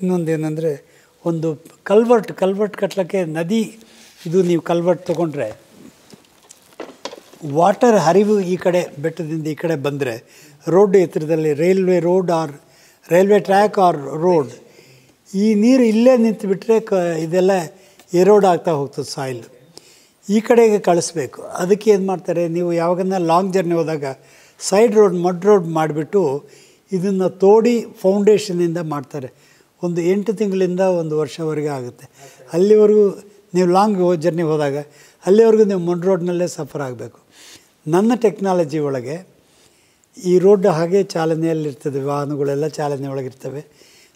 ಇನ್ನೊಂದೇನೆಂದರೆ ಒಂದು ಕಲ್ವರ್ಟ್ ಕಟ್ಟಲಿಕ್ಕೆ ನದಿ ಇದು ನೀವು ಕಲ್ವರ್ಟ್ ತೊಗೊಂಡ್ರೆ ವಾಟರ್ ಹರಿವು ಈ ಕಡೆ ಬೆಟ್ಟದಿಂದ ಈ ಕಡೆ ಬಂದರೆ ರೋಡ್ ಎತ್ತರದಲ್ಲಿ railway road or railway track or road ಈ ನೀರು ಇಲ್ಲೇ ನಿಂತುಬಿಟ್ರೆ ಇದೆಲ್ಲ ಎರೋಡ್ ಆಗ್ತಾ ಹೋಗ್ತದೆ ಸಾಯಿಲ್ ಈ ಕಡೆಗೆ ಕಳಿಸ್ಬೇಕು. ಅದಕ್ಕೆ ಏನು ಮಾಡ್ತಾರೆ, ನೀವು ಯಾವಾಗನ್ನ ಲಾಂಗ್ ಜರ್ನಿ ಹೋದಾಗ ಸೈಡ್ ರೋಡ್ ಮಡ್ ರೋಡ್ ಮಾಡಿಬಿಟ್ಟು ಇದನ್ನು ತೋಡಿ ಫೌಂಡೇಶನಿಂದ ಮಾಡ್ತಾರೆ. ಒಂದು 8 ತಿಂಗಳಿಂದ 1 ವರ್ಷವರೆಗೆ ಆಗುತ್ತೆ. ಅಲ್ಲಿವರೆಗೂ ನೀವು ಲಾಂಗ್ ಜರ್ನಿ ಹೋದಾಗ ಅಲ್ಲಿವರೆಗೂ ನೀವು ಮಡ್ ರೋಡ್ನಲ್ಲೇ ಸಫರ್ ಆಗಬೇಕು. ನನ್ನ ಟೆಕ್ನಾಲಜಿ ಒಳಗೆ ಈ ರೋಡ್ ಹಾಗೆ ಚಾಲನೆಯಲ್ಲಿರ್ತದೆ, ವಾಹನಗಳೆಲ್ಲ ಚಾಲನೆ ಒಳಗಿರ್ತವೆ.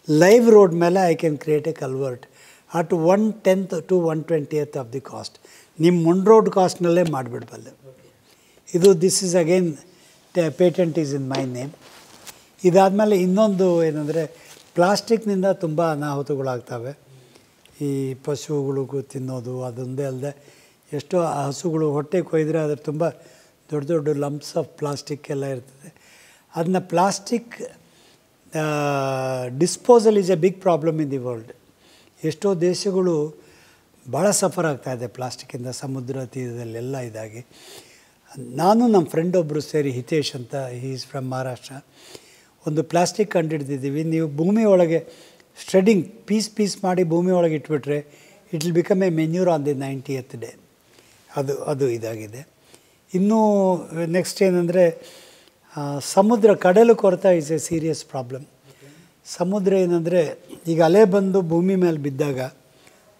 ಲೈವ್ ರೋಡ್ ಮೇಲೆ I can create A culvert at 1/10 to 1/20 of the cost. ನಿಮ್ಮ ಮಡ್ ರೋಡ್ ಕಾಸ್ಟ್ನಲ್ಲೇ ಮಾಡಿಬಿಡ್ಬಲ್ಲೆ. ಇದು this is again patent is in my name. ಇದಾದಮೇಲೆ ಇನ್ನೊಂದು ಏನಂದರೆ ಪ್ಲಾಸ್ಟಿಕ್ನಿಂದ ತುಂಬ ಅನಾಹುತಗಳಾಗ್ತವೆ. ಈ ಪಶುಗಳಿಗೂ ತಿನ್ನೋದು ಅದೊಂದೇ ಅಲ್ಲದೆ ಎಷ್ಟೋ ಹಸುಗಳು ಹೊಟ್ಟೆ ಕೊಯ್ದರೆ ಅದ್ರ ತುಂಬ ದೊಡ್ಡ ದೊಡ್ಡ ಲಂಪ್ಸ್ ಆಫ್ ಪ್ಲಾಸ್ಟಿಕ್ ಎಲ್ಲ ಇರ್ತದೆ. ಅದನ್ನ plastic disposal is a big problem in the world. ಎಷ್ಟೋ ದೇಶಗಳು ಭಾಳ ಸಫರ್ ಆಗ್ತಾಯಿದೆ ಪ್ಲಾಸ್ಟಿಕ್ಕಿಂದ, ಸಮುದ್ರ ತೀರದಲ್ಲೆಲ್ಲ ಇದಾಗಿ. ನಾನು ನಮ್ಮ ಫ್ರೆಂಡ್ ಒಬ್ಬರು ಸೇರಿ ಹಿತೇಶ್ ಅಂತ, ಹಿ ಈಸ್ ಫ್ರಮ್ ಮಹಾರಾಷ್ಟ್ರ, ಒಂದು ಪ್ಲಾಸ್ಟಿಕ್ ಕಂಡುಹಿಡಿದಿದ್ದೀವಿ. ನೀವು ಭೂಮಿ ಒಳಗೆ ಸ್ಟ್ರೆಡಿಂಗ್ ಪೀಸ್ ಮಾಡಿ ಭೂಮಿ ಒಳಗೆ ಇಟ್ಬಿಟ್ರೆ it will become a manure on the 90th day. ಅದು ಇದಾಗಿದೆ. ಇನ್ನೂ ನೆಕ್ಸ್ಟ್ ಏನಂದರೆ ಸಮುದ್ರ ಕಡಲು ಕೊರೆತ ಈಸ್ ಎ ಸೀರಿಯಸ್ ಪ್ರಾಬ್ಲಮ್. ಸಮುದ್ರ ಏನಂದರೆ ಈಗ ಅಲೆ ಬಂದು ಭೂಮಿ ಮೇಲೆ ಬಿದ್ದಾಗ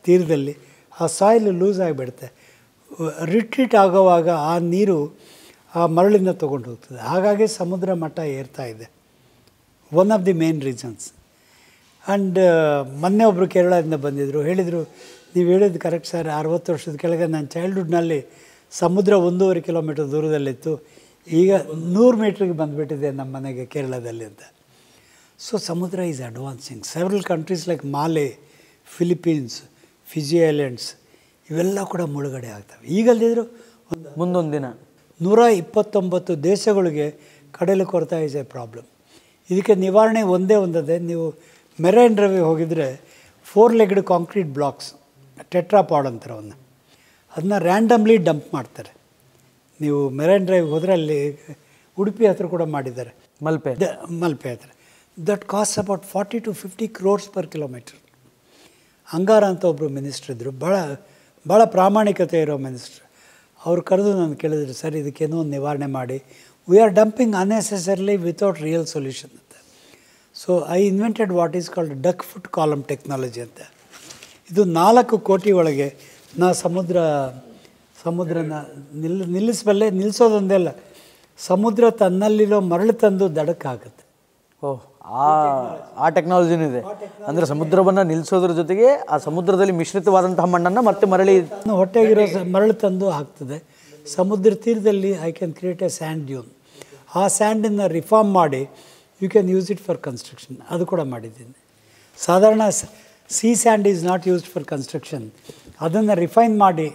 ತೀರದಲ್ಲಿ ಆ ಸಾಯಿಲ್ ಲೂಸ್ ಆಗಿಬಿಡುತ್ತೆ. ರಿಟ್ರೀಟ್ ಆಗೋವಾಗ ಆ ನೀರು ಆ ಮರಳಿಂದ ತೊಗೊಂಡು ಹೋಗ್ತದೆ. ಹಾಗಾಗಿ ಸಮುದ್ರ ಮಟ್ಟ ಏರ್ತಾ ಇದೆ. One of the main reasons. And ಮೊನ್ನೆ ಒಬ್ಬರು ಕೇರಳದಿಂದ ಬಂದಿದ್ದರು, ಹೇಳಿದರು ನೀವು ಹೇಳಿದ್ದು ಕರೆಕ್ಟ್ ಸರ್, 60 ವರ್ಷದ ಕೆಳಗೆ ನನ್ನ ಚೈಲ್ಡ್ಹುಡ್ನಲ್ಲಿ ಸಮುದ್ರ 1.5 ಕಿಲೋಮೀಟರ್ ದೂರದಲ್ಲಿತ್ತು, ಈಗ 100 ಮೀಟ್ರಿಗೆ ಬಂದುಬಿಟ್ಟಿದೆ ನಮ್ಮ ಮನೆಗೆ ಕೇರಳದಲ್ಲಿ ಅಂತ. ಸೊ ಸಮುದ್ರ is advancing. Several countries like ಮಾಲೆ, ಫಿಲಿಪೀನ್ಸ್, ಫಿಜಿ ಐಲ್ಯಾಂಡ್ಸ್ ಇವೆಲ್ಲ ಕೂಡ ಮುಳುಗಡೆ ಆಗ್ತವೆ. ಈಗಲ್ದಿದ್ರು ಮುಂದೊಂದು ದಿನ 129 ದೇಶಗಳಿಗೆ ಕಡಲು ಕೊರೆತ ಈಸ್ ಎ ಪ್ರಾಬ್ಲಮ್. ಇದಕ್ಕೆ ನಿವಾರಣೆ ಒಂದೇ ನೀವು ಮೆರೈನ್ ಡ್ರೈವಿಗೆ ಹೋಗಿದರೆ 4-legged ಕಾಂಕ್ರೀಟ್ ಬ್ಲಾಕ್ಸ್, ಟೆಟ್ರಾಪಾಡ್ ಅಂತಾರೆ ಅವನ್ನ, ಅದನ್ನ ರ್ಯಾಂಡಮ್ಲಿ ಡಂಪ್ ಮಾಡ್ತಾರೆ. ನೀವು ಮೆರೈನ್ ಡ್ರೈವ್ ಹೋದರೆ ಅಲ್ಲಿ ಉಡುಪಿ ಹತ್ರ ಕೂಡ ಮಾಡಿದ್ದಾರೆ, ಮಲ್ಪೆ ಹತ್ರ. That caste about 40 to 50 crores per kilometer. ಅಂಗಾರ ಅಂತ ಒಬ್ಬರು ಮಿನಿಸ್ಟ್ರ್ ಇದ್ದರು, ಭಾಳ ಪ್ರಾಮಾಣಿಕತೆ ಇರೋ ಮಿನಿಸ್ಟ್ರ್. ಅವ್ರು ಕರೆದು ನಾನು ಕೇಳಿದ್ರು, ಸರ್ ಇದಕ್ಕೇನೋ ಒಂದು ನಿವಾರಣೆ ಮಾಡಿ, we are dumping unnecessarily without real solution ಅಂತ. So I invented what is called duck foot column technology ಅಂತ. ಇದು 4 ಕೋಟಿ ಒಳಗೆ ನಾ ಸಮುದ್ರನ ನಿಲ್ಲಿಸಬಲ್ಲೆ. ನಿಲ್ಲಿಸೋದೊಂದೇ ಅಲ್ಲ, ಸಮುದ್ರ ತನ್ನಲ್ಲಿರೋ ಮರಳು ತಂದು ದಡಕ್ಕೆ ಹಾಕುತ್ತೆ. ಓಹ್, ಆ ಟೆಕ್ನಾಲಜಿನೂ ಇದೆ. ಅಂದರೆ ಸಮುದ್ರವನ್ನು ನಿಲ್ಲಿಸೋದ್ರ ಜೊತೆಗೆ ಆ ಸಮುದ್ರದಲ್ಲಿ ಮಿಶ್ರಿತವಾದಂತಹ ಮಣ್ಣನ್ನು ಮತ್ತೆ ಮರಳಿ ಹೊಟ್ಟೆಗಿರೋ ಮರಳು ತಂದು ಹಾಕ್ತದೆ. ಸಮುದ್ರ ತೀರದಲ್ಲಿ I can create a sand dune. ಆ ಸ್ಯಾಂಡನ್ನು ರಿಫಾರ್ಮ್ ಮಾಡಿ you can use it for construction. ಅದು ಕೂಡ ಮಾಡಿದ್ದೀನಿ. ಸಾಧಾರಣ sea sand is not used for construction. ಅದನ್ನು ರಿಫೈನ್ ಮಾಡಿ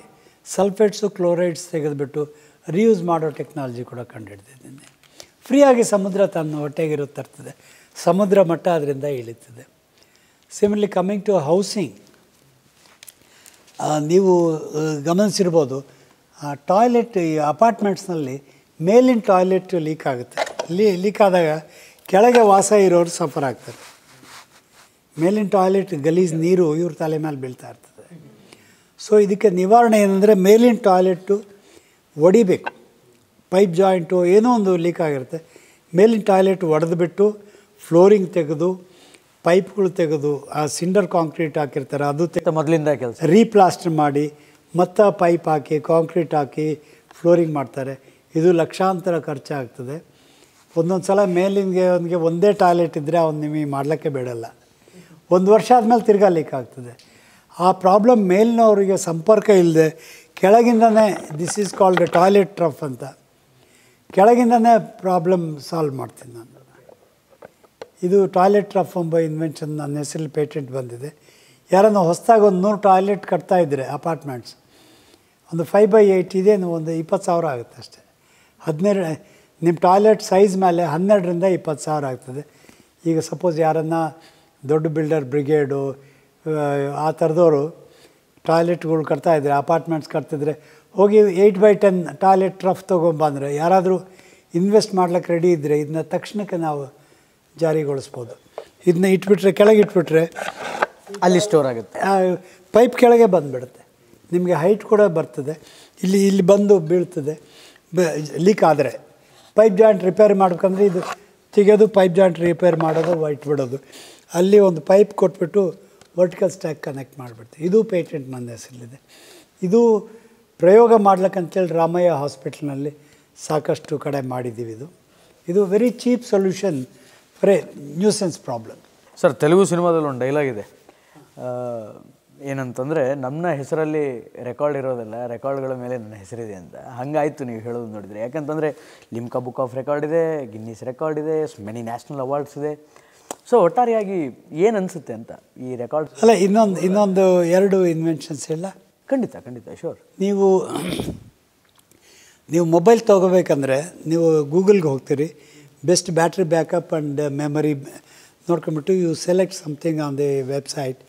ಸಲ್ಫೇಟ್ಸು ಕ್ಲೋರೈಡ್ಸ್ ತೆಗೆದುಬಿಟ್ಟು ರಿಯೂಸ್ ಮಾಡೋ ಟೆಕ್ನಾಲಜಿ ಕೂಡ ಕಂಡುಹಿಡಿದಿದ್ದೀನಿ. ಫ್ರೀಯಾಗಿ ಸಮುದ್ರ ತನ್ನ ಹೊಟ್ಟೆಗಿರೋ ತರ್ತದೆ, ಸಮುದ್ರ ಮಟ್ಟ ಅದರಿಂದ ಇಳಿತದೆ. ಸಿಮಿಲರ್ಲಿ ಕಮ್ಮಿಂಗ್ ಟು ಹೌಸಿಂಗ್, ನೀವು ಗಮನಿಸಿರ್ಬೋದು, ಟಾಯ್ಲೆಟ್ ಈ ಅಪಾರ್ಟ್ಮೆಂಟ್ಸ್ನಲ್ಲಿ ಮೇಲಿನ ಟಾಯ್ಲೆಟ್ ಲೀಕ್ ಆಗುತ್ತೆ. ಲೀಕ್ ಆದಾಗ ಕೆಳಗೆ ವಾಸ ಇರೋರು ಸಫರ್ ಆಗ್ತಾರೆ. ಮೇಲಿನ ಟಾಯ್ಲೆಟ್ ಗಲೀಜು ನೀರು ಇವ್ರ ತಲೆ ಮೇಲೆ ಬೀಳ್ತಾ ಇರ್ತದೆ. ಸೊ ಇದಕ್ಕೆ ನಿವಾರಣೆ ಏನಂದರೆ ಮೇಲಿನ ಟಾಯ್ಲೆಟ್ಟು ಒಡಿಬೇಕು. ಪೈಪ್ ಜಾಯಿಂಟು ಏನೋ ಒಂದು ಲೀಕ್ ಆಗಿರುತ್ತೆ, ಮೇಲಿನ ಟಾಯ್ಲೆಟ್ ಒಡೆದುಬಿಟ್ಟು ಫ್ಲೋರಿಂಗ್ ತೆಗೆದು ಪೈಪ್ಗಳು ತೆಗೆದು ಆ ಸಿಂಡರ್ ಕಾಂಕ್ರೀಟ್ ಹಾಕಿರ್ತಾರೆ ಅದು ಮೊದಲಿಂದ ಕೆಲಸ ರೀಪ್ಲಾಸ್ಟರ್ ಮಾಡಿ ಮತ್ತು ಪೈಪ್ ಹಾಕಿ ಕಾಂಕ್ರೀಟ್ ಹಾಕಿ ಫ್ಲೋರಿಂಗ್ ಮಾಡ್ತಾರೆ. ಇದು ಲಕ್ಷಾಂತರ ಖರ್ಚಾಗ್ತದೆ. ಒಂದೊಂದು ಸಲ ಮೇಲಿಗೆ ಒಂದೇ ಟಾಯ್ಲೆಟ್ ಇದ್ದರೆ ಅವ್ನು ನಿಮಗೆ ಮಾಡಲಿಕ್ಕೆ ಬೇಡಲ್ಲ. 1 ವರ್ಷ ಆದಮೇಲೆ ತಿರ್ಗಾ ಲೀಕ್ ಆಗ್ತದೆ. ಆ ಪ್ರಾಬ್ಲಮ್ ಮೇಲಿನವರಿಗೆ ಸಂಪರ್ಕ ಇಲ್ಲದೆ ಕೆಳಗಿಂದನೇ, this is called toilet trough ಅಂತ, ಕೆಳಗಿಂದನೇ ಪ್ರಾಬ್ಲಮ್ ಸಾಲ್ವ್ ಮಾಡ್ತೀನಿ ನಾನು. ಇದು ಟಾಯ್ಲೆಟ್ ಟ್ರಫ್ ಎಂಬ ಇನ್ವೆನ್ಷನ್ ನನ್ನ ಹೆಸರಲ್ಲಿ ಪೇಟೆಂಟ್ ಬಂದಿದೆ. ಯಾರನ್ನು ಹೊಸದಾಗಿ ಒಂದು 100 ಟಾಯ್ಲೆಟ್ ಕಟ್ತಾಯಿದ್ರೆ ಅಪಾರ್ಟ್ಮೆಂಟ್ಸ್, ಒಂದು 5x8 ಇದೆ, ಒಂದು 20,000 ಆಗುತ್ತೆ ಅಷ್ಟೇ. 12 ನಿಮ್ಮ ಟಾಯ್ಲೆಟ್ ಸೈಜ್ ಮೇಲೆ 12ರಿಂದ 20,000 ಆಗ್ತದೆ. ಈಗ ಸಪೋಸ್ ಯಾರನ್ನು ದೊಡ್ಡ ಬಿಲ್ಡರ್ ಬ್ರಿಗೇಡು ಆ ಥರದವರು ಟಾಯ್ಲೆಟ್ಗಳು ಕಟ್ತಾಯಿದ್ರೆ, ಅಪಾರ್ಟ್ಮೆಂಟ್ಸ್ ಕಟ್ತಿದ್ರೆ ಹೋಗಿ 8x10 ಟಾಯ್ಲೆಟ್ ರಫ್ ತೊಗೊಂಬಂದರೆ ಯಾರಾದರೂ ಇನ್ವೆಸ್ಟ್ ಮಾಡ್ಲಿಕ್ಕೆ ರೆಡಿ ಇದ್ದರೆ ಇದನ್ನ ತಕ್ಷಣಕ್ಕೆ ನಾವು ಜಾರಿಗೊಳಿಸ್ಬೋದು. ಇದನ್ನ ಇಟ್ಬಿಟ್ರೆ, ಕೆಳಗೆ ಇಟ್ಬಿಟ್ರೆ ಅಲ್ಲಿ ಸ್ಟೋರ್ ಆಗುತ್ತೆ, ಪೈಪ್ ಕೆಳಗೆ ಬಂದುಬಿಡುತ್ತೆ. ನಿಮಗೆ ಹೈಟ್ ಕೂಡ ಬರ್ತದೆ, ಇಲ್ಲಿ ಬಂದು ಬೀಳ್ತದೆ. ಲೀಕ್ ಆದರೆ ಪೈಪ್ ಜಾಯಿಂಟ್ ರಿಪೇರ್ ಮಾಡ್ಬೇಕಂದ್ರೆ ಇದು ತೆಗೆಯೋದು, ಪೈಪ್ ಜಾಯಿಂಟ್ ರಿಪೇರ್ ಮಾಡೋದು, ಇಟ್ಬಿಡೋದು. ಅಲ್ಲಿ ಒಂದು ಪೈಪ್ ಕೊಟ್ಬಿಟ್ಟು ವರ್ಟಿಕಲ್ ಸ್ಟ್ಯಾಕ್ ಕನೆಕ್ಟ್ ಮಾಡಿಬಿಡ್ತೀವಿ. ಇದು ಪೇಟೆಂಟ್ ನನ್ನ ಹೆಸರಲ್ಲಿದೆ. ಇದು ಪ್ರಯೋಗ ಮಾಡ್ಲಿಕ್ಕಂತೇಳಿ ರಾಮಯ್ಯ ಹಾಸ್ಪಿಟ್ಲ್ನಲ್ಲಿ ಸಾಕಷ್ಟು ಕಡೆ ಮಾಡಿದ್ದೀವಿ. ಇದು very cheap solution for A nuisance problem. Sir, Telugu ಸಿನಿಮಾದಲ್ಲಿ ಒಂದು ಡೈಲಾಗ್ ಇದೆ, ಏನಂತಂದರೆ ನನ್ನ ಹೆಸರಲ್ಲಿ ರೆಕಾರ್ಡ್ ಇರೋದಲ್ಲ, ರೆಕಾರ್ಡ್ಗಳ ಮೇಲೆ ನನ್ನ ಹೆಸರಿದೆ ಅಂತ. ಹಾಗಾಯಿತು ನೀವು ಹೇಳೋದು ನೋಡಿದರೆ. ಯಾಕಂತಂದರೆ ಲಿಮ್ಕಾ ಬುಕ್ ಆಫ್ ರೆಕಾರ್ಡ್ ಇದೆ, ಗಿನ್ನಿಸ್ ರೆಕಾರ್ಡ್ ಇದೆ, ಮೆನಿ ನ್ಯಾಷನಲ್ ಅವಾರ್ಡ್ಸ್ ಇದೆ. ಸೊ ಒಟ್ಟಾರೆಯಾಗಿ ಏನು ಅನಿಸುತ್ತೆ ಅಂತ ಈ ರೆಕಾರ್ಡ್ಸ್? ಅಲ್ಲ, ಇನ್ನೊಂದು 2 ಇನ್ವೆನ್ಷನ್ಸ್ ಇಲ್ಲ. ಖಂಡಿತ ಶೋರ್. ನೀವು ಮೊಬೈಲ್ ತೊಗೋಬೇಕಂದ್ರೆ ನೀವು ಗೂಗಲ್ಗೆ ಹೋಗ್ತೀರಿ, best battery backup and memory ನೋಡ್ಕೊಂಬಿಟ್ಟು you select something on the website.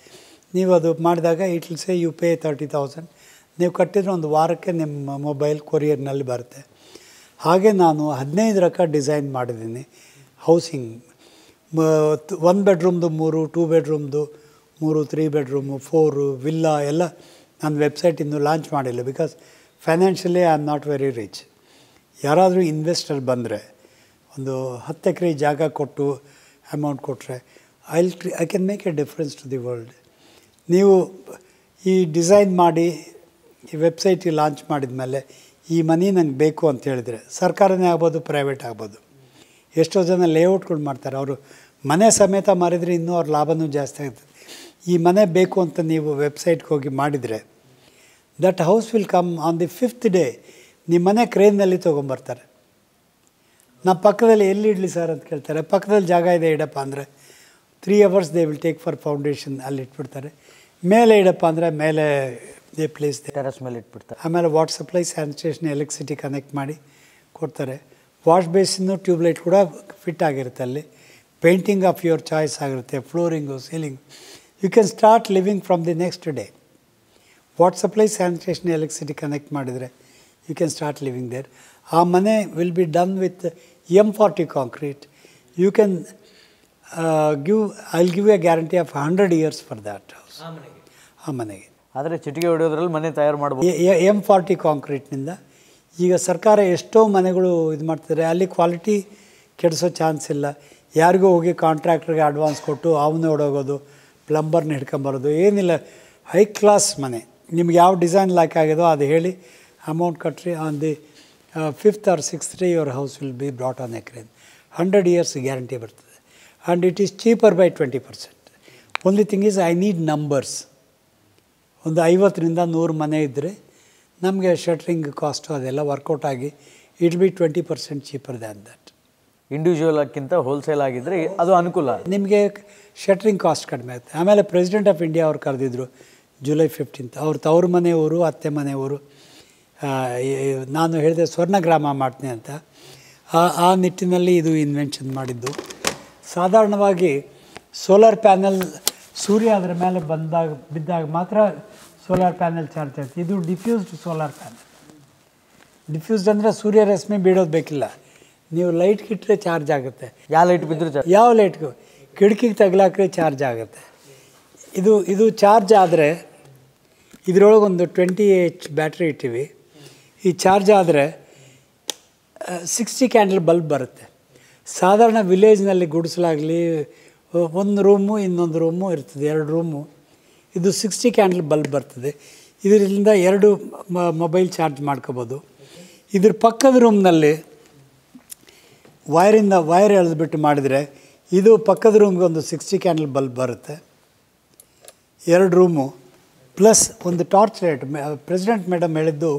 ನೀವು ಅದು ಮಾಡಿದಾಗ it will say you pay 30,000. ನೀವು ಕಟ್ಟಿದ್ರೆ ಒಂದು ವಾರಕ್ಕೆ ನಿಮ್ಮ ಮೊಬೈಲ್ ಕೊರಿಯರ್ನಲ್ಲಿ ಬರುತ್ತೆ. ಹಾಗೆ ನಾನು 15 ರಕ ಡಿಸೈನ್ ಮಾಡಿದ್ದೀನಿ. ಹೌಸಿಂಗ್ 1 ಬೆಡ್ರೂಮ್ದು 3, 2 ಬೆಡ್ರೂಮ್ದು 3, 3 ಬೆಡ್ರೂಮು, 4 ವಿಲ್ಲಾ ಎಲ್ಲ ನನ್ನ ವೆಬ್ಸೈಟ್ ಇನ್ನೂ ಲಾಂಚ್ ಮಾಡಿಲ್ಲ. Because financially I am not very rich. ಯಾರಾದರೂ ಇನ್ವೆಸ್ಟರ್ ಬಂದರೆ ಒಂದು 10 ಎಕರೆ ಜಾಗ ಕೊಟ್ಟು ಅಮೌಂಟ್ ಕೊಟ್ಟರೆ I can make a difference to the world. ನೀವು ಈ ಡಿಸೈನ್ ಮಾಡಿ ಈ ವೆಬ್ಸೈಟಿಗೆ ಲಾಂಚ್ ಮಾಡಿದ ಮೇಲೆ ಈ ಮನಿ ನಂಗೆ ಬೇಕು ಅಂತ ಹೇಳಿದರೆ, ಸರ್ಕಾರನೇ ಆಗ್ಬೋದು, ಪ್ರೈವೇಟ್ ಆಗ್ಬೋದು, ಎಷ್ಟೋ ಜನ ಲೇಔಟ್ಗಳು ಮಾಡ್ತಾರೆ. ಅವರು ಮನೆ ಸಮೇತ ಮಾರಿದರೆ ಇನ್ನೂ ಅವ್ರ ಲಾಭವೂ ಜಾಸ್ತಿ ಆಗ್ತದೆ. ಈ ಮನೆ ಬೇಕು ಅಂತ ನೀವು ವೆಬ್ಸೈಟ್ಗೆ ಹೋಗಿ ಮಾಡಿದರೆ that house will come on the 5th day. ನಿಮ್ಮ ಮನೆ ಕ್ರೇನ್ನಲ್ಲಿ ತೊಗೊಂಬರ್ತಾರೆ. ನಮ್ಮ ಪಕ್ಕದಲ್ಲಿ ಎಲ್ಲಿ ಇಡಲಿ ಸರ್ ಅಂತ ಕೇಳ್ತಾರೆ. ಪಕ್ಕದಲ್ಲಿ ಜಾಗ ಇದೆ ಇಡಪ್ಪ ಅಂದರೆ 3 hours they will take for foundation, ಅಲ್ಲಿ ಇಟ್ಬಿಡ್ತಾರೆ. ಮೇಲೆ ಇಡಪ್ಪ ಅಂದರೆ ಮೇಲೆ ದೇ ಪ್ಲೇಸ್ ಟೆರಸ್ ಮೇಲೆ ಇಟ್ಬಿಡ್ತಾರೆ. ಆಮೇಲೆ water supply, sanitation, electricity connect ಮಾಡಿ ಕೊಡ್ತಾರೆ. ವಾಶ್ ಬೇಸಿನ್ನು, ಟ್ಯೂಬ್ಲೈಟ್ ಕೂಡ ಫಿಟ್ ಆಗಿರುತ್ತೆ. ಅಲ್ಲಿ ಪೇಂಟಿಂಗ್ ಆಫ್ ಯುವರ್ ಚಾಯ್ಸ್ ಆಗಿರುತ್ತೆ, flooring, ceiling. You can start living from the next day. Water supply, sanitation, electricity connect ಮಾಡಿದರೆ you can start living there. ಆ ಮನೆ will be done with M40 concrete. You can I will give a guarantee of 100 years for that house. ಆ ಮನೆಗೆ ಆದರೆ ಚಿಟಿಕೆ ಹೊಡೆಯೋದ್ರಲ್ಲಿ ಮನೆ ತಯಾರು ಮಾಡ್ಬೋದು. M40 ಕಾಂಕ್ರೀಟ್ನಿಂದ ಈಗ ಸರ್ಕಾರ ಎಷ್ಟೋ ಮನೆಗಳು ಇದು ಮಾಡ್ತಿದ್ದಾರೆ. ಅಲ್ಲಿ ಕ್ವಾಲಿಟಿ ಕೆಡಿಸೋ ಚಾನ್ಸ್ ಇಲ್ಲ. ಯಾರಿಗೂ ಹೋಗಿ ಕಾಂಟ್ರಾಕ್ಟ್ರಿಗೆ ಅಡ್ವಾನ್ಸ್ ಕೊಟ್ಟು ಅವನ್ನೇ ಹೊಡೋಗೋದು, ಪ್ಲಂಬರ್ನ ಹಿಡ್ಕೊಂಬರೋದು ಏನಿಲ್ಲ. ಹೈ ಕ್ಲಾಸ್ ಮನೆ. ನಿಮ್ಗೆ ಯಾವ ಡಿಸೈನ್ ಲೈಕ್ ಆಗಿದೋ ಅದು ಹೇಳಿ ಅಮೌಂಟ್ ಕಟ್ಟ್ರಿ. On the 5th or 6th day your house will be brought on a crane. 100 years guarantee ಬರ್ತದೆ. And it is cheaper by 20%. Only thing is I need numbers. ಒಂದು 50ರಿಂದ 100 ಮನೆ ಇದ್ದರೆ ನಮಗೆ ಶಟ್ರಿಂಗ್ ಕಾಸ್ಟು ಅದೆಲ್ಲ ವರ್ಕೌಟ್ ಆಗಿ it be 20% cheaper than that. Individual ಕ್ಕಿಂತ wholesale ಆಗಿದ್ದರೆ ಅದು ಅನುಕೂಲ. ನಿಮಗೆ ಶಟ್ರಿಂಗ್ ಕಾಸ್ಟ್ ಕಡಿಮೆ ಆಗುತ್ತೆ. ಆಮೇಲೆ ಪ್ರೆಸಿಡೆಂಟ್ ಆಫ್ ಇಂಡಿಯಾ ಅವ್ರು ಕರೆದಿದ್ರು July 15th. ಅವ್ರು ತವ್ರ ಮನೆಯವರು, ಅತ್ತೆ ಮನೆಯವರು. ನಾನು ಹೇಳಿದೆ ಸ್ವರ್ಣಗ್ರಾಮ ಮಾಡ್ತೀನಿ ಅಂತ. ಆ ನಿಟ್ಟಿನಲ್ಲಿ ಇದು ಇನ್ವೆನ್ಷನ್ ಮಾಡಿದ್ದು. ಸಾಧಾರಣವಾಗಿ ಸೋಲಾರ್ ಪ್ಯಾನೆಲ್ ಸೂರ್ಯ ಅದರ ಮೇಲೆ ಬಿದ್ದಾಗ ಮಾತ್ರ ಸೋಲಾರ್ ಪ್ಯಾನೆಲ್ ಚಾರ್ಜ್ ಆಗುತ್ತೆ. ಇದು ಡಿಫ್ಯೂಸ್ಡ್ ಸೋಲಾರ್ ಪ್ಯಾನೆಲ್. ಡಿಫ್ಯೂಸ್ಡ್ ಅಂದರೆ ಸೂರ್ಯ ರಶ್ಮಿ ಬೀಳೋದು ಬೇಕಿಲ್ಲ. ನೀವು ಲೈಟ್ಗೆ ಇಟ್ಟರೆ ಚಾರ್ಜ್ ಆಗುತ್ತೆ. ಯಾವ ಲೈಟ್ ಬಿದ್ದರೂ ಯಾವ ಲೈಟ್ಗೂ ಕಿಟಕಿಗೆ ತಗಲಾಕ್ರೆ ಚಾರ್ಜ್ ಆಗುತ್ತೆ. ಇದು ಚಾರ್ಜ್ ಆದರೆ ಇದರೊಳಗೊಂದು 20H ಬ್ಯಾಟ್ರಿ ಇಟ್ಟಿವಿ. ಈ ಚಾರ್ಜ್ ಆದರೆ 60 ಕ್ಯಾಂಡಲ್ ಬಲ್ಬ್ ಬರುತ್ತೆ. ಸಾಧಾರಣ ವಿಲೇಜ್ನಲ್ಲಿ ಗುಡಿಸಲಾಗಲಿ ಒಂದು ರೂಮು ಇನ್ನೊಂದು ರೂಮು ಇರ್ತದೆ, 2 ರೂಮು. ಇದು 60 ಕ್ಯಾಂಡಲ್ ಬಲ್ಬ್ ಬರ್ತದೆ. ಇದರಿಂದ 2 ಮೊಬೈಲ್ ಚಾರ್ಜ್ ಮಾಡ್ಕೋಬೋದು. ಇದ್ರ ಪಕ್ಕದ ರೂಮ್ನಲ್ಲಿ ವೈರ್ ಎಳೆದ್ಬಿಟ್ಟು ಮಾಡಿದರೆ ಇದು ಪಕ್ಕದ ರೂಮ್ಗೆ ಒಂದು 60 ಕ್ಯಾಂಡಲ್ ಬಲ್ಬ್ ಬರುತ್ತೆ. 2 ರೂಮು ಪ್ಲಸ್ ಒಂದು ಟಾರ್ಚ್ ಲೈಟ್. ಪ್ರೆಸಿಡೆಂಟ್ ಮೇಡಮ್ ಹೇಳಿದ್ದು,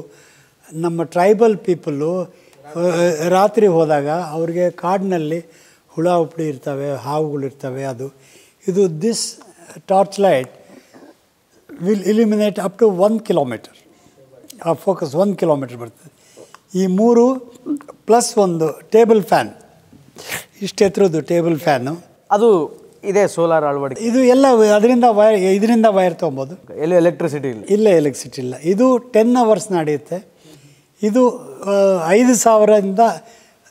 ನಮ್ಮ ಟ್ರೈಬಲ್ ಪೀಪಲ್ಲು ರಾತ್ರಿ ಹೋದಾಗ ಅವ್ರಿಗೆ ಕಾಡಿನಲ್ಲಿ ಹುಳ ಉಪ್ಪಡಿ ಇರ್ತವೆ, ಹಾವುಗಳಿರ್ತವೆ. ಇದು this torch light will illuminate up to 1 kilometer. ಆ ಫೋಕಸ್ 1 kilometer ಬರ್ತದೆ. ಈ 3 ಪ್ಲಸ್ ಒಂದು ಟೇಬಲ್ ಫ್ಯಾನ್, ಇಷ್ಟು ಎತ್ತರದ್ದು ಟೇಬಲ್ ಫ್ಯಾನು. ಅದು ಇದೇ ಸೋಲಾರ್ ಅಳವಡಿಕೆ, ಇದು ಎಲ್ಲ ಇದರಿಂದ ವೈರ್ ತೊಗೊಬೋದು. ಎಲ್ಲಿ ಎಲೆಕ್ಟ್ರಿಸಿಟಿ ಇಲ್ಲ, ಇಲ್ಲೇ ಎಲೆಕ್ಟ್ರಿಸಿಟಿ ಇಲ್ಲ. ಇದು 10 ಅವರ್ಸ್ ನಡೆಯುತ್ತೆ. ಇದು 5,000ದಿಂದ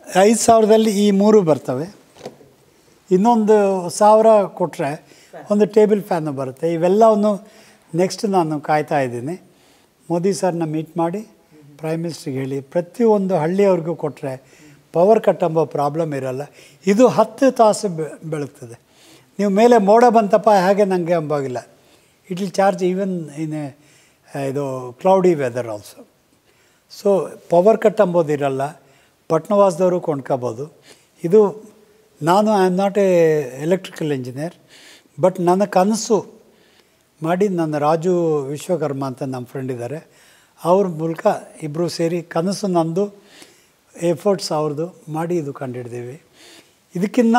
5,000ದಲ್ಲಿ ಈ 3 ಬರ್ತವೆ. ಇನ್ನೊಂದು 1,000 ಕೊಟ್ಟರೆ ಒಂದು ಟೇಬಲ್ ಫ್ಯಾನು ಬರುತ್ತೆ. ಇವೆಲ್ಲವನ್ನು ನೆಕ್ಸ್ಟ್ ನಾನು ಕಾಯ್ತಾ ಇದ್ದೀನಿ. ಮೋದಿ ಸರ್ನ ಮೀಟ್ ಮಾಡಿ ಪ್ರೈಮ್ ಮಿನಿಸ್ಟ್ರಿಗೆ ಹೇಳಿ ಪ್ರತಿಯೊಂದು ಹಳ್ಳಿಯವ್ರಿಗೂ ಕೊಟ್ಟರೆ ಪವರ್ ಕಟ್ ಎಂಬ ಪ್ರಾಬ್ಲಮ್ ಇರೋಲ್ಲ. ಇದು 10 ತಾಸು ಬೆಳಗ್ತದೆ. ನೀವು ಮೇಲೆ ಮೋಡ ಬಂತಪ್ಪ ಹಾಗೆ ನನಗೆ ಅಂಬಾಗಿಲ್ಲ. It will charge even in ಇದು cloudy weather also. So power cut ಅಂಬೋದು ಇರಲ್ಲ. ಪಟ್ನವಾಸದವರು ಕೊಂಡ್ಕೋಬೋದು. ಇದು ನಾನು I am not a electrical engineer, but ನನ್ನ ಕನಸು ಮಾಡಿ ನನ್ನ ರಾಜು ವಿಶ್ವಕರ್ಮ ಅಂತ ನಮ್ಮ ಫ್ರೆಂಡ್ ಇದ್ದಾರೆ, ಅವ್ರ ಮೂಲಕ ಇಬ್ಬರು ಸೇರಿ ಕನಸು ನಂದು, ಎಫರ್ಟ್ಸ್ ಅವ್ರದ್ದು ಮಾಡಿ ಇದು ಕಂಡುಹಿಡ್ದೀವಿ. ಇದಕ್ಕಿನ್ನ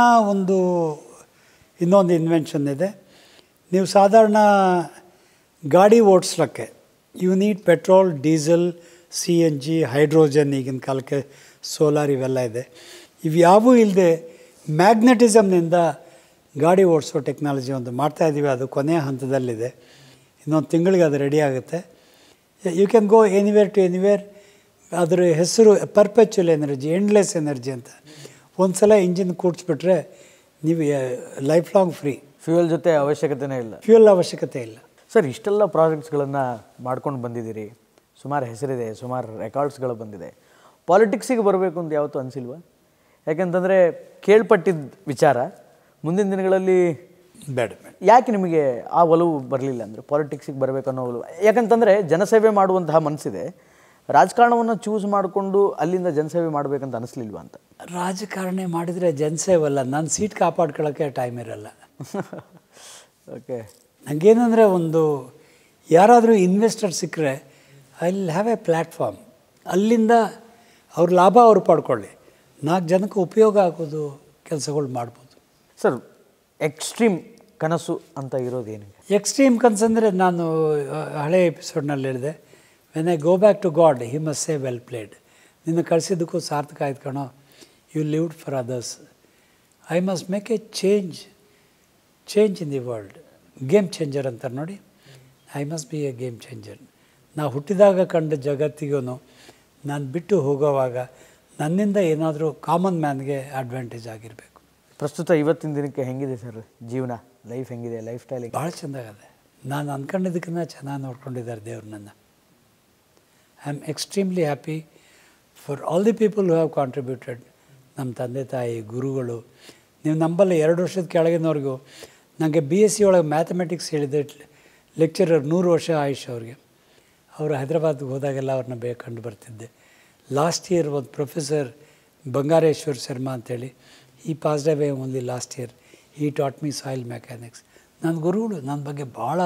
ಇನ್ನೊಂದು ಇನ್ವೆನ್ಷನ್ ಇದೆ. ನೀವು ಸಾಧಾರಣ ಗಾಡಿ ಓಡಿಸ್ಲಿಕ್ಕೆ you need petrol, diesel, CNG, hydrogen, ಈಗಿನ ಕಾಲಕ್ಕೆ ಸೋಲಾರ್ ಇವೆಲ್ಲ ಇದೆ. ಇವ್ಯಾವೂ ಇಲ್ಲದೆ ಮ್ಯಾಗ್ನೆಟಿಸಮ್ನಿಂದ ಗಾಡಿ ಓಡಿಸೋ ಟೆಕ್ನಾಲಜಿ ಒಂದು ಮಾಡ್ತಾಯಿದ್ದೀವಿ. ಅದು ಕೊನೆಯ ಹಂತದಲ್ಲಿದೆ. ಇನ್ನೊಂದು ತಿಂಗಳಿಗೆ ಅದು ರೆಡಿ ಆಗುತ್ತೆ. You can go anywhere to anywhere. ಅದರ ಹೆಸರು ಪರ್ಪೆಚುವಲ್ ಎನರ್ಜಿ, ಎಂಡ್ಲೆಸ್ ಎನರ್ಜಿ ಅಂತ. ಒಂದು ಸಲ ಇಂಜಿನ್ ಕೂಡಿಸ್ಬಿಟ್ರೆ ನೀವು ಲೈಫ್ ಲಾಂಗ್ ಫ್ರೀ. ಫ್ಯೂಯಲ್ ಜೊತೆ ಅವಶ್ಯಕತೆನೇ ಇಲ್ಲ, ಫ್ಯೂಯಲ್ ಅವಶ್ಯಕತೆ ಇಲ್ಲ. ಸರ್, ಇಷ್ಟೆಲ್ಲ ಪ್ರಾಜೆಕ್ಟ್ಸ್ಗಳನ್ನು ಮಾಡ್ಕೊಂಡು ಬಂದಿದ್ದೀರಿ, ಸುಮಾರು ಹೆಸರಿದೆ, ಸುಮಾರು ರೆಕಾರ್ಡ್ಸ್ಗಳು ಬಂದಿದೆ. ಪಾಲಿಟಿಕ್ಸಿಗೆ ಬರಬೇಕು ಅಂತ ಯಾವತ್ತೂ ಅನಿಸಿಲ್ವಾ? ಯಾಕೆಂತಂದರೆ ಕೇಳ್ಪಟ್ಟಿದ್ದ ವಿಚಾರ ಮುಂದಿನ ದಿನಗಳಲ್ಲಿ ಬೇಡ. ಯಾಕೆ ನಿಮಗೆ ಆ ಒಲವು ಬರಲಿಲ್ಲ ಅಂದರೆ ಪಾಲಿಟಿಕ್ಸಿಗೆ ಬರಬೇಕು ಅನ್ನೋ ಒಲವು? ಯಾಕಂತಂದರೆ ಜನಸೇವೆ ಮಾಡುವಂತಹ ಮನಸ್ಸಿದೆ, ರಾಜಕಾರಣವನ್ನು ಚೂಸ್ ಮಾಡಿಕೊಂಡು ಅಲ್ಲಿಂದ ಜನಸೇವೆ ಮಾಡಬೇಕಂತ ಅನಿಸ್ಲಿಲ್ವಾ ಅಂತ? ರಾಜಕಾರಣ ಮಾಡಿದರೆ ಜನಸೇವಲ್ಲ, ನನ್ನ ಸೀಟ್ ಕಾಪಾಡ್ಕೊಳ್ಳೋಕ್ಕೆ ಟೈಮ್ ಇರಲ್ಲ. ಓಕೆ. ನನಗೇನೆಂದರೆ ಯಾರಾದರೂ ಇನ್ವೆಸ್ಟರ್ ಸಿಕ್ಕರೆ I will have A platform. ಅಲ್ಲಿಂದ ಅವ್ರ ಲಾಭ ಅವ್ರು ಪಡ್ಕೊಳ್ಳಿ, 4 ಜನಕ್ಕೆ ಉಪಯೋಗ ಆಗೋದು ಕೆಲಸಗಳು ಮಾಡ್ಬೋದು. ಸರ್, ಎಕ್ಸ್ಟ್ರೀಮ್ ಕನಸು ಅಂತ ಇರೋದೇನಿದೆ? ಎಕ್ಸ್ಟ್ರೀಮ್ ಕನಸಂದರೆ ನಾನು ಹಳೆ ಎಪಿಸೋಡ್ನಲ್ಲಿ ಹೇಳಿದೆ, when I go back to God he must say well played. ನಿನ್ನ ಕಳಿಸಿದ್ದಕ್ಕೂ ಸಾರ್ಥಕ ಆಯ್ತು ಕಣೋ, you lived for others. I must make a change in the world. Game changer ಅಂತಾರೆ ನೋಡಿ, I must be a game changer. ನಾವು ಹುಟ್ಟಿದಾಗ ಕಂಡ ಜಗತ್ತಿಗೂ ನಾನು ಬಿಟ್ಟು ಹೋಗೋವಾಗ ನನ್ನಿಂದ ಏನಾದರೂ ಕಾಮನ್ ಮ್ಯಾನ್ಗೆ ಅಡ್ವಾಂಟೇಜ್ ಆಗಿರಬೇಕು. ಪ್ರಸ್ತುತ ಇವತ್ತಿನ ದಿನಕ್ಕೆ ಹೆಂಗಿದೆ ಸರ್ ಜೀವನ, ಲೈಫ್ ಹೆಂಗಿದೆ, ಲೈಫ್ ಸ್ಟೈಲ್? ಭಾಳ ಚೆಂದಾಗದೆ. ನಾನು ಅಂದ್ಕೊಂಡಿದ್ದಕ್ಕಿಂತ ಚೆನ್ನಾಗಿ ನೋಡ್ಕೊಂಡಿದ್ದಾರೆ ದೇವ್ರು ನನ್ನ. I am extremely happy for all the people who have contributed. ನಮ್ಮ ತಂದೆ ತಾಯಿ, ಗುರುಗಳು. ನೀವು ನಂಬಲ್ಲ, 2 ವರ್ಷದ ಕೆಳಗಿನವ್ರಿಗೂ ನನಗೆ BSc ಒಳಗೆ ಮ್ಯಾಥಮೆಟಿಕ್ಸ್ ಹೇಳಿದೆ ಲೆಕ್ಚರರ್, 100 ವರ್ಷ ಆಯುಷ್ ಅವ್ರಿಗೆ. ಅವರು ಹೈದ್ರಾಬಾದ್ಗೆ ಹೋದಾಗೆಲ್ಲ ಅವ್ರನ್ನ ಕಂಡು ಬರ್ತಿದ್ದೆ. ಲಾಸ್ಟ್ ಇಯರ್ ಒಂದು ಪ್ರೊಫೆಸರ್ ಬಂಗಾರೇಶ್ವರ್ ಶರ್ಮಾ ಅಂತೇಳಿ, ಈ passed away only last year. ಈ ಟಾಟ್ ಮೀ ಸಾಯಿಲ್ ಮೆಕ್ಯಾನಿಕ್ಸ್. ನನ್ನ ಗುರುಗಳು ನನ್ನ ಬಗ್ಗೆ ಭಾಳ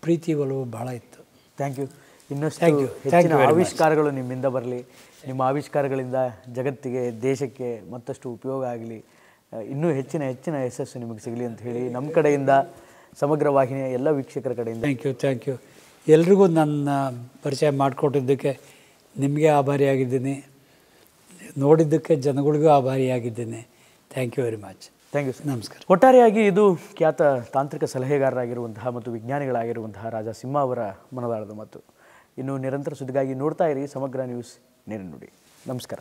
ಪ್ರೀತಿ ಒಲವು ಭಾಳ ಇತ್ತು. Thank you. ಇನ್ನಷ್ಟು ಹೆಚ್ಚಿನ ಆವಿಷ್ಕಾರಗಳು ನಿಮ್ಮಿಂದ ಬರಲಿ, ನಿಮ್ಮ ಆವಿಷ್ಕಾರಗಳಿಂದ ಜಗತ್ತಿಗೆ, ದೇಶಕ್ಕೆ ಮತ್ತಷ್ಟು ಉಪಯೋಗ ಆಗಲಿ, ಇನ್ನೂ ಹೆಚ್ಚಿನ ಯಶಸ್ಸು ನಿಮಗೆ ಸಿಗಲಿ ಅಂತ ಹೇಳಿ ನಮ್ಮ ಕಡೆಯಿಂದ, ಸಮಗ್ರ ವಾಹಿನಿಯ ಎಲ್ಲ ವೀಕ್ಷಕರ ಕಡೆಯಿಂದ ಥ್ಯಾಂಕ್ ಯು. ಎಲ್ರಿಗೂ ನನ್ನ ಪರಿಚಯ ಮಾಡಿಕೊಟ್ಟಿದ್ದಕ್ಕೆ ನಿಮಗೆ ಆಭಾರಿಯಾಗಿದ್ದೀನಿ, ನೋಡಿದ್ದಕ್ಕೆ ಜನಗಳಿಗೂ ಆಭಾರಿಯಾಗಿದ್ದೀನಿ. Thank you very much. Thank you sir. ನಮಸ್ಕಾರ. ಒಟ್ಟಾರೆಯಾಗಿ ಇದು ಖ್ಯಾತ ತಾಂತ್ರಿಕ ಸಲಹೆಗಾರರಾಗಿರುವಂತಹ ಮತ್ತು ವಿಜ್ಞಾನಿಗಳಾಗಿರುವಂತಹ ರಾಜಾ ಸಿಂಹ ಅವರ ಮನದಾಳದ ಮಾತು. ಇನ್ನು ನಿರಂತರ ಸುದ್ದಿಗಾಗಿ ನೋಡ್ತಾ ಇರಿ ಸಮಗ್ರ ನ್ಯೂಸ್, ನೇರ ನುಡಿ. ನಮಸ್ಕಾರ.